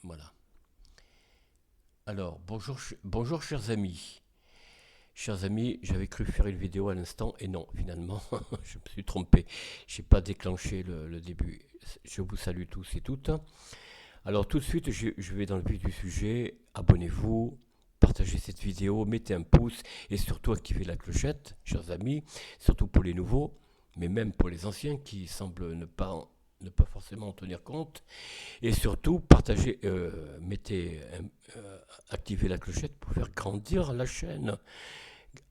Voilà. Alors, bonjour chers amis. Chers amis, j'avais cru faire une vidéo à l'instant et non, finalement, je me suis trompé. J'ai pas déclenché le début. Je vous salue tous et toutes. Alors tout de suite, je vais dans le vif du sujet. Abonnez-vous, partagez cette vidéo, mettez un pouce et surtout activez la clochette, chers amis, surtout pour les nouveaux, mais même pour les anciens qui semblent ne pas forcément en tenir compte. Et surtout, activez la clochette pour faire grandir la chaîne.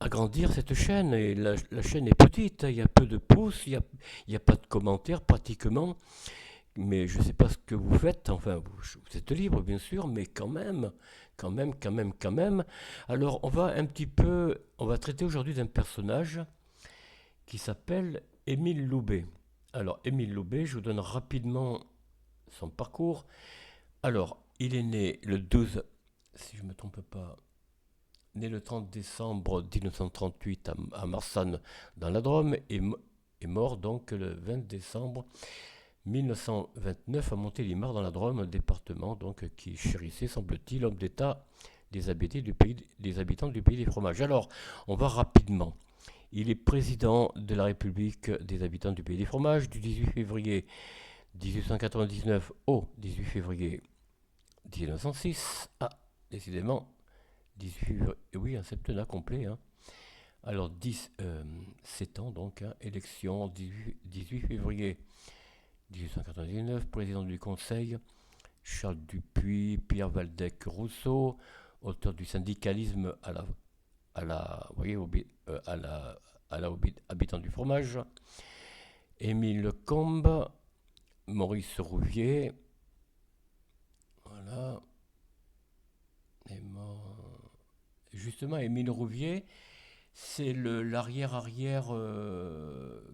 Agrandir cette chaîne, et la chaîne est petite, hein, il y a peu de pouces, il y a pas de commentaires pratiquement, mais je ne sais pas ce que vous faites, enfin vous êtes libre bien sûr, mais quand même. Alors on va traiter aujourd'hui d'un personnage qui s'appelle Émile Loubet. Alors Émile Loubet, je vous donne rapidement son parcours. Alors, il est né le 12, si je ne me trompe pas, né le 30 décembre 1938 à Marsanne dans la Drôme et est mort donc le 20 décembre 1929 à Montélimar dans la Drôme, département donc qui chérissait, semble-t-il, l'homme d'État des habitants du pays des fromages. Alors, on va rapidement. Il est président de la République des habitants du pays des fromages du 18 février 1899 au 18 février 1906. Ah, décidément, 18 février, oui, un septennat complet. Hein. Alors, 7 ans donc, hein, élection 18 février 1899, président du Conseil, Charles Dupuis, Pierre Waldeck-Rousseau, auteur du syndicalisme vous voyez, habitant du fromage, Émile Combes, Maurice Rouvier, voilà, est mort. Justement, Émile Rouvier, c'est l'arrière-arrière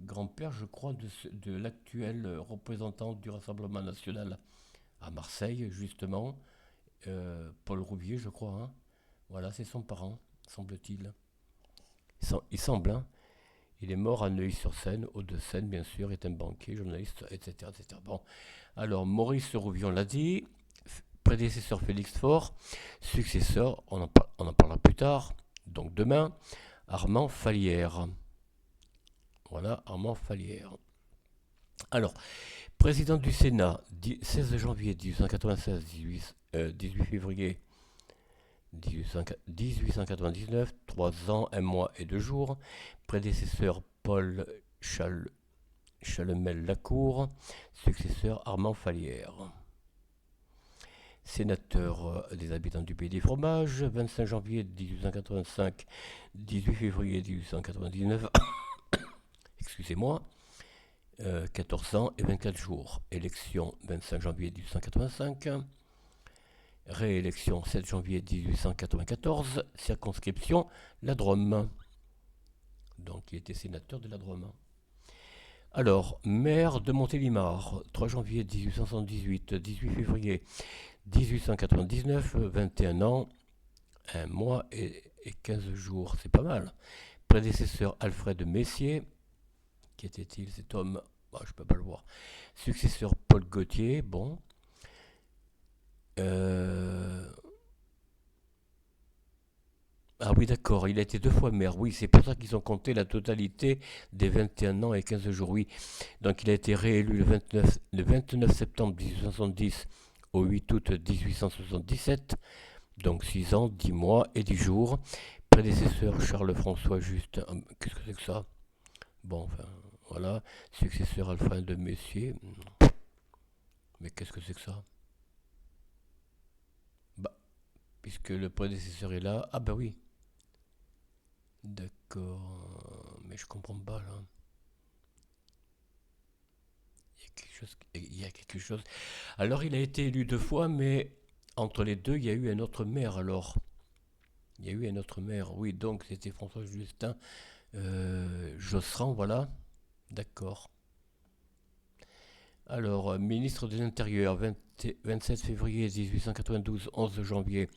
grand-père, je crois, de l'actuel représentant du Rassemblement national à Marseille, justement, Paul Rouvier, je crois. Hein. Voilà, c'est son parent, semble-t-il. Il semble, hein. Il est mort à Neuilly-sur-Seine, Hauts-de-Seine, bien sûr, est un banquier, journaliste, etc., etc. Bon, alors, Maurice Rouvier, on l'a dit, prédécesseur Félix Faure, successeur, on en parlera plus tard, donc demain, Armand Fallières. Voilà, Armand Fallières. Alors, président du Sénat, 16 janvier 1896, 18 février 1899, 3 ans, 1 mois et 2 jours. Prédécesseur Paul Chalemel-Lacour, successeur Armand Fallières. Sénateur des habitants du pays des fromages, 25 janvier 1885, 18 février 1899, excusez-moi, 14 ans et 24 jours. Élection 25 janvier 1885, réélection 7 janvier 1894, circonscription la Drôme. Donc il était sénateur de la Drôme. Alors, maire de Montélimar, 3 janvier 1878, 18 février 1899, 21 ans, 1 mois et 15 jours, c'est pas mal. Prédécesseur Alfred Messier, qui était-il cet homme? Je ne peux pas le voir. Successeur Paul Gauthier, bon. Ah oui, d'accord, il a été 2 fois maire, oui, c'est pour ça qu'ils ont compté la totalité des 21 ans et 15 jours, oui. Donc il a été réélu le 29 septembre 1870 au 8 août 1877, donc 6 ans, 10 mois et 10 jours. Prédécesseur Charles-François Juste, qu'est-ce que c'est que ça? Bon, enfin, voilà. Successeur Alfred de Messier, mais qu'est-ce que c'est que ça? Bah, puisque le prédécesseur est là, ah bah oui, d'accord, mais je comprends pas là. Il y a quelque chose. Alors il a été élu 2 fois, mais entre les deux, il y a eu un autre maire alors. Il y a eu un autre maire, oui, donc c'était François Justin Josserand, voilà. D'accord. Alors, ministre de l'Intérieur, 27 février 1892, 11 janvier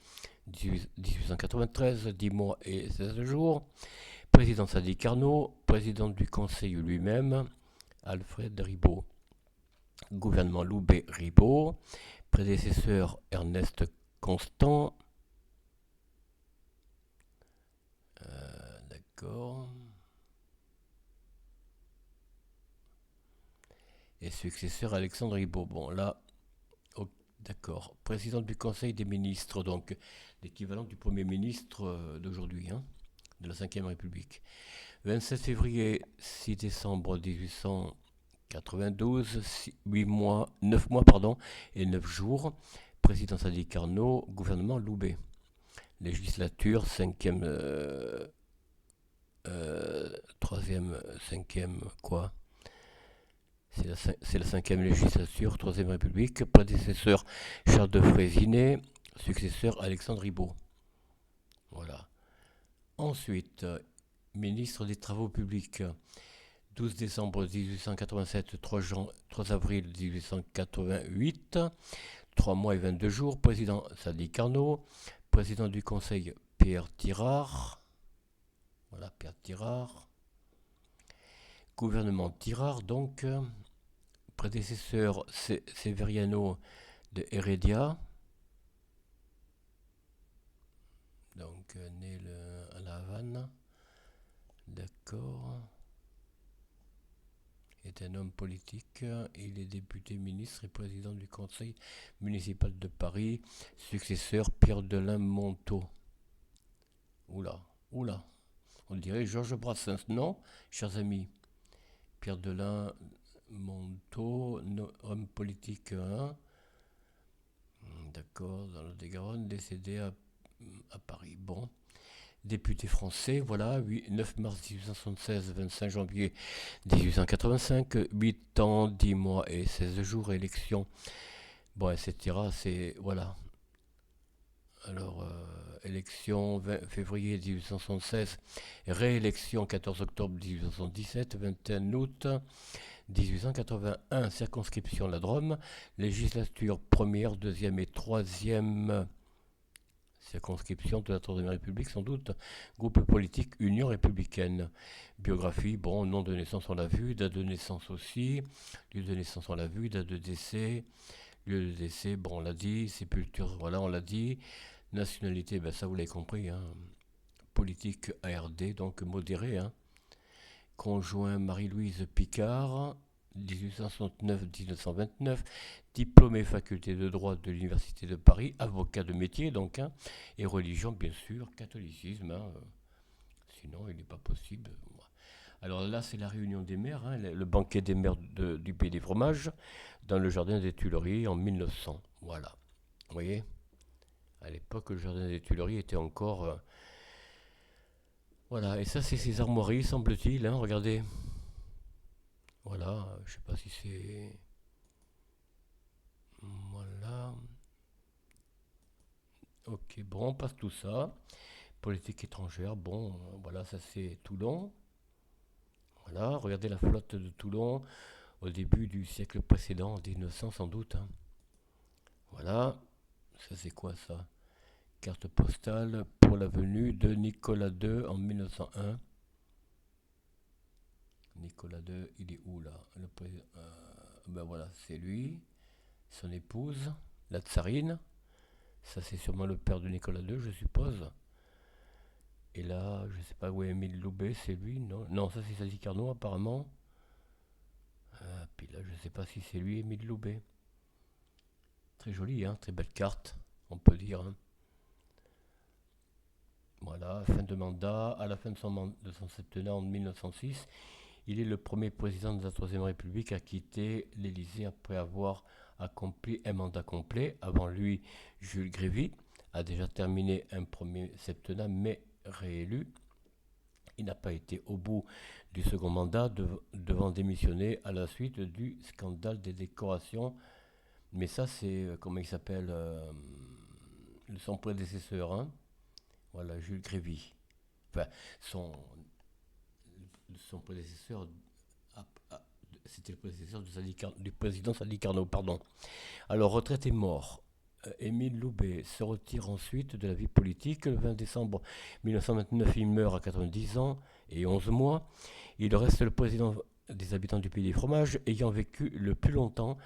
1893, 10 mois et 16 jours. Président Sadi Carnot, président du Conseil lui-même, Alfred Ribot. Gouvernement Loubet-Ribot, Prédécesseur Ernest Constant. D'accord. Et successeur Alexandre Ribot. Bon, là, oh, d'accord. Président du Conseil des ministres, donc l'équivalent du Premier ministre d'aujourd'hui, hein, de la Ve République. 27 février, 6 décembre 1892, 8 mois, 9 mois pardon, et 9 jours. Président Sadi Carnot, gouvernement Loubet. Législature, 5e, 3e, 5e, quoi? C'est la 5e législature, 3e République. Prédécesseur Charles de Frézinet, successeur Alexandre Ribot. Voilà. Ensuite, ministre des Travaux publics, 12 décembre 1887, 3 avril 1888, 3 mois et 22 jours. Président Sadi Carnot, président du Conseil Pierre Tirard. Voilà, Pierre Tirard. Gouvernement Tirard, donc. Prédécesseur Severiano de Heredia. Donc, né à La Havane. D'accord. Est un homme politique. Il est député, ministre et président du conseil municipal de Paris. Successeur Pierre Delin Monteau. Oula, oula. On dirait Georges Brassens, non, chers amis? Pierre Delin Monteau, homme politique, hein. D'accord, dans le Lot-et-Garonne, décédé à Paris. Bon. Député français, voilà, 9 mars 1876, 25 janvier 1885, 8 ans, 10 mois et 16 jours, élection, bon, etc. C'est, voilà. Alors, élection 20 février 1876, réélection 14 octobre 1877, 21 août 1881, circonscription la Drôme, législature première, deuxième et troisième circonscription de la Troisième République, sans doute, groupe politique Union républicaine. Biographie, bon, nom de naissance on l'a vu, date de naissance aussi, lieu de naissance on l'a vu, date de décès, lieu de décès, bon on l'a dit, sépulture, voilà on l'a dit, nationalité, ben ça vous l'avez compris, hein. Politique ARD, donc modéré, hein. Conjoint Marie-Louise Picard, 1869-1929, diplômé faculté de droit de l'Université de Paris, avocat de métier donc, hein, et religion bien sûr, catholicisme, hein, sinon il n'est pas possible. Alors là c'est la réunion des maires, hein, le banquet des maires du Pays des Fromages, dans le jardin des Tuileries en 1900, voilà. Vous voyez, à l'époque le jardin des Tuileries était encore... voilà, et ça c'est ces armoiries semble-t-il, hein, regardez. Voilà, je sais pas si c'est... Voilà. Ok, bon, on passe tout ça. Politique étrangère, bon, voilà, ça c'est Toulon. Voilà, regardez la flotte de Toulon au début du siècle précédent, en 1900 sans doute, hein. Voilà, ça c'est quoi ça? Carte postale pour la venue de Nicolas II en 1901. Nicolas II, il est où là? Ben voilà, c'est lui, son épouse, la tsarine. Ça, c'est sûrement le père de Nicolas II, je suppose. Et là, je sais pas où est Émile Loubet, c'est lui, non? Non, ça c'est Sadi Carnot apparemment. Puis là, je sais pas si c'est lui, Émile Loubet. Très joli, hein, très belle carte, on peut dire, hein. Voilà, fin de mandat. À la fin de son septennat en 1906, il est le premier président de la Troisième République à quitter l'Élysée après avoir accompli un mandat complet. Avant lui, Jules Grévy a déjà terminé un premier septennat, mais réélu. Il n'a pas été au bout du second mandat, devant démissionner à la suite du scandale des décorations. Mais ça, c'est, comment il s'appelle, son prédécesseur, hein. Voilà, Jules Grévy. Enfin, son prédécesseur, c'était le prédécesseur du président Sadi Carnot, pardon. Alors, retraite et mort. Émile Loubet se retire ensuite de la vie politique. Le 20 décembre 1929, il meurt à 90 ans et 11 mois. Il reste le président des habitants du Pays des Fromages, ayant vécu le plus longtemps,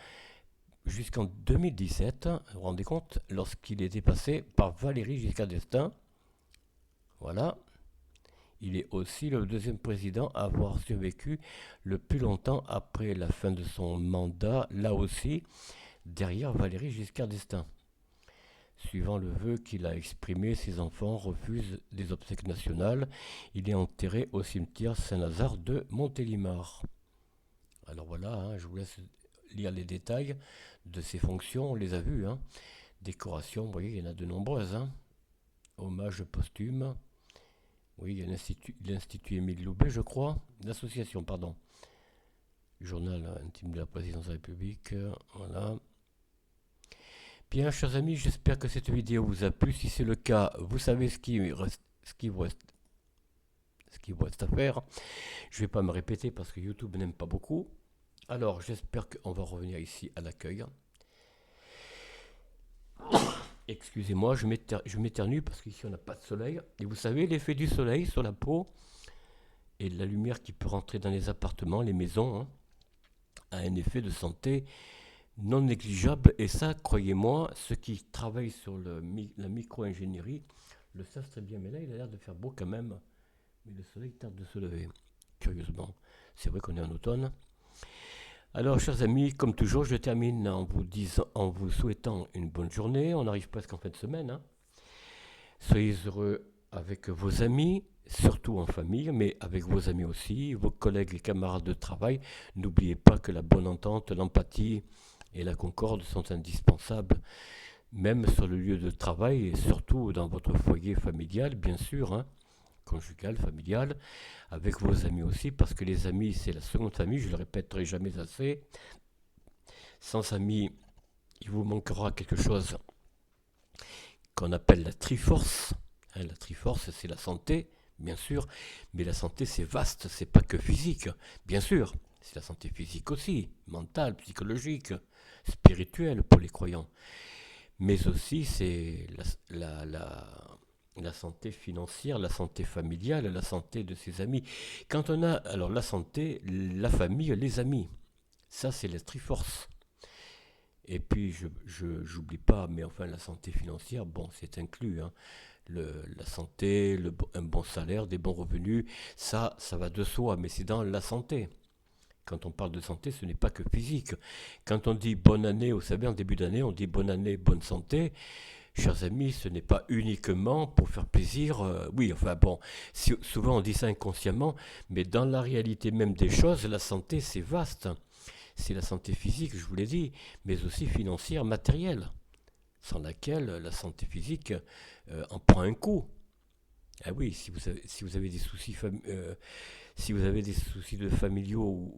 jusqu'en 2017, vous vous rendez compte, lorsqu'il était passé par Valéry Giscard d'Estaing. Voilà. Il est aussi le deuxième président à avoir survécu le plus longtemps après la fin de son mandat, là aussi, derrière Valéry Giscard d'Estaing. Suivant le vœu qu'il a exprimé, ses enfants refusent des obsèques nationales. Il est enterré au cimetière Saint-Lazare de Montélimar. Alors voilà, hein, je vous laisse lire les détails de ses fonctions, on les a vues. Hein. Décoration, vous voyez, il y en a de nombreuses. Hein. Hommage posthume. Oui, il y a l'Institut Émile Loubet, je crois. L'association, pardon. Journal intime de la présidence de la République. Voilà. Bien, chers amis, j'espère que cette vidéo vous a plu. Si c'est le cas, vous savez ce qui vous reste à faire. Je ne vais pas me répéter parce que YouTube n'aime pas beaucoup. Alors, j'espère qu'on va revenir ici à l'accueil. Excusez-moi, je m'éternue parce qu'ici on n'a pas de soleil. Et vous savez, l'effet du soleil sur la peau et la lumière qui peut rentrer dans les appartements, les maisons, hein, a un effet de santé non négligeable. Et ça, croyez-moi, ceux qui travaillent sur la micro-ingénierie le savent très bien. Mais là, il a l'air de faire beau quand même. Mais le soleil tarde de se lever, curieusement. C'est vrai qu'on est en automne. Alors, chers amis, comme toujours, je termine en vous souhaitant une bonne journée. On arrive presque en fin de semaine. Hein. Soyez heureux avec vos amis, surtout en famille, mais avec vos amis aussi, vos collègues et camarades de travail. N'oubliez pas que la bonne entente, l'empathie et la concorde sont indispensables, même sur le lieu de travail et surtout dans votre foyer familial, bien sûr. Hein. Conjugale, familiale, avec vos amis aussi, parce que les amis, c'est la seconde famille, je ne le répéterai jamais assez. Sans amis, il vous manquera quelque chose qu'on appelle la Triforce. Hein, la Triforce, c'est la santé, bien sûr, mais la santé, c'est vaste, c'est pas que physique, bien sûr. C'est la santé physique aussi, mentale, psychologique, spirituelle pour les croyants. Mais aussi, c'est la santé financière, la santé familiale, la santé de ses amis. Quand on a alors la santé, la famille, les amis, ça c'est la triforce. Et puis j'oublie pas, mais enfin la santé financière, bon c'est inclus. Hein. La santé, un bon salaire, des bons revenus, ça va de soi, mais c'est dans la santé. Quand on parle de santé, ce n'est pas que physique. Quand on dit bonne année, vous savez, en début d'année, on dit bonne année, bonne santé. Chers amis, ce n'est pas uniquement pour faire plaisir. Oui, enfin bon, souvent on dit ça inconsciemment, mais dans la réalité même des choses, la santé, c'est vaste. C'est la santé physique, je vous l'ai dit, mais aussi financière, matérielle, sans laquelle la santé physique en prend un coup. Ah oui, si vous avez des soucis si vous avez des soucis de familiaux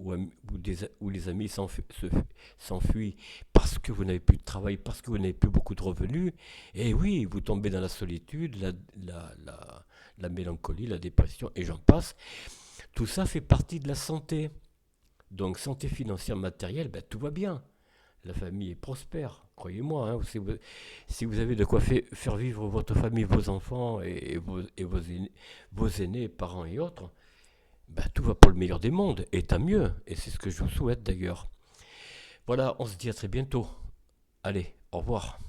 ou les amis s'enfuient parce que vous n'avez plus de travail, parce que vous n'avez plus beaucoup de revenus, et oui, vous tombez dans la solitude, la mélancolie, la dépression, et j'en passe. Tout ça fait partie de la santé. Donc santé financière, matérielle, ben, tout va bien. La famille est prospère, croyez-moi. Hein, si vous avez de quoi faire vivre votre famille, vos enfants et vos aînés, parents et autres, ben, tout va pour le meilleur des mondes, et tant mieux. Et c'est ce que je vous souhaite d'ailleurs. Voilà, on se dit à très bientôt. Allez, au revoir.